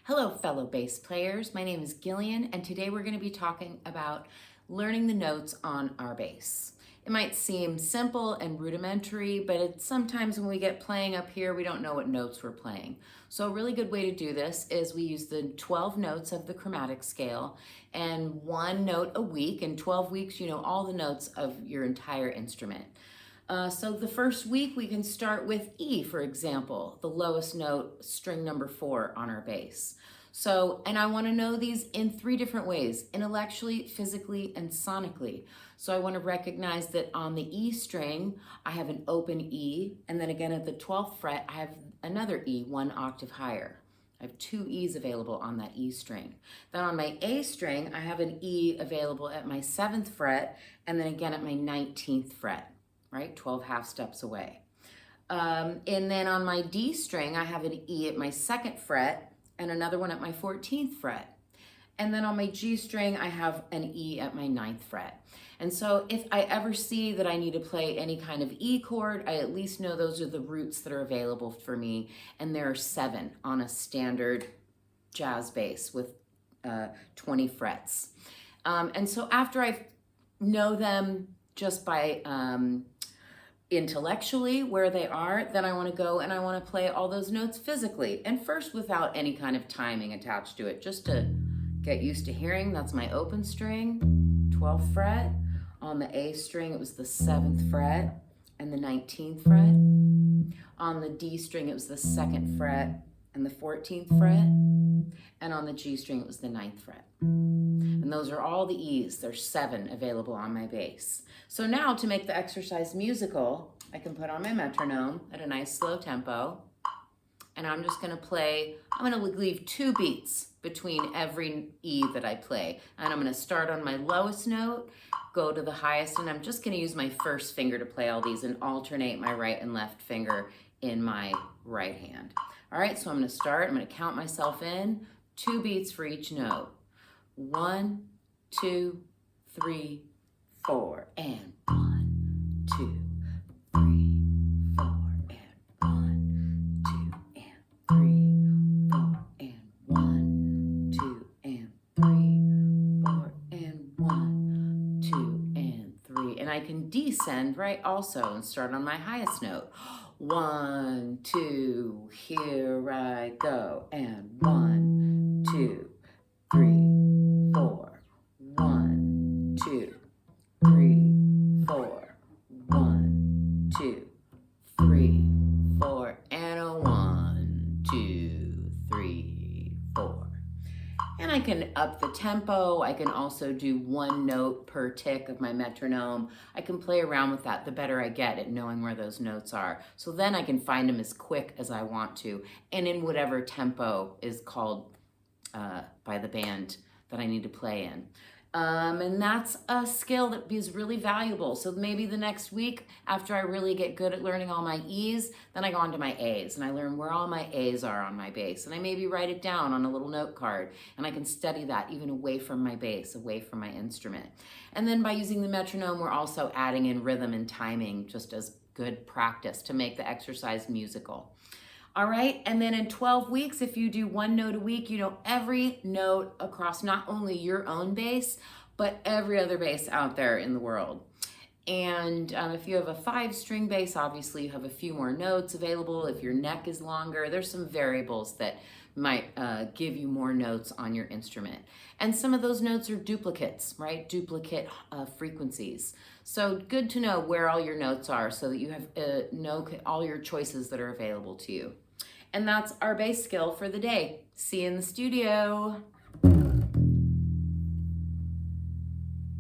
Hello, fellow bass players. My name is Gillian, and today we're going to be talking about learning the notes on our bass. It might seem simple and rudimentary, but sometimes when we get playing up here, we don't know what notes we're playing. So a really good way to do this is we use the 12 notes of the chromatic scale and one note a week. In 12 weeks, you know all the notes of your entire instrument. So the first week we can start with E, for example, the lowest note, string number 4 on our bass. So, and I want to know these in 3 different ways: intellectually, physically, and sonically. So I want to recognize that on the E string, I have an open E, and then again at the 12th fret, I have another E, 1 octave higher. I have 2 E's available on that E string. Then on my A string, I have an E available at my 7th fret, and then again at my 19th fret. Right, 12 half steps away. And then on my D string, I have an E at my 2nd fret and another one at my 14th fret. And then on my G string, I have an E at my 9th fret. And so if I ever see that I need to play any kind of E chord, I at least know those are the roots that are available for me. And there are 7 on a standard jazz bass with 20 frets. And so after I know them just by intellectually where they are, then I want to go and I want to play all those notes physically. And first without any kind of timing attached to it, just to get used to hearing. That's my open string, 12th fret. On the A string, it was the 7th fret and the 19th fret. On the D string, it was the 2nd fret and the 14th fret. And on the G string, it was the 9th fret. And those are all the E's. There's 7 available on my bass. So now to make the exercise musical, I can put on my metronome at a nice slow tempo. And I'm just gonna play, I'm gonna leave 2 beats between every E that I play. And I'm gonna start on my lowest note, go to the highest, and I'm just gonna use my first finger to play all these and alternate my right and left finger in my right hand. All right, so I'm gonna start, I'm gonna count myself in, 2 beats for each note. 1, 2, 3, 4, and 1, 2, 3, 4, and 1, 2, and 3, 4, and 1, 2, and 3, 4, and 1, 2, and 3. And I can descend right also and start on my highest note. 1, 2, here I go, and 1, 2, 3, 4, 1, 2, 3, 4, 1, 2, 3, 4, and a 1, 2, 3, 4. And I can up the tempo. I can also do 1 note per tick of my metronome. I can play around with that the better I get at knowing where those notes are. So then I can find them as quick as I want to and in whatever tempo is called by the band that I need to play in. And that's a skill that is really valuable. So maybe the next week, after I really get good at learning all my E's, then I go on to my A's and I learn where all my A's are on my bass. And I maybe write it down on a little note card and I can study that even away from my bass, away from my instrument. And then by using the metronome, we're also adding in rhythm and timing just as good practice to make the exercise musical. All right, and then in 12 weeks, if you do 1 note a week, you know every note across not only your own bass, but every other bass out there in the world. And if you have a 5-string bass, obviously you have a few more notes available. If your neck is longer, there's some variables that might give you more notes on your instrument. And some of those notes are duplicates, right? Duplicate frequencies. So good to know where all your notes are so that you have know all your choices that are available to you. And that's our bass skill for the day. See you in the studio.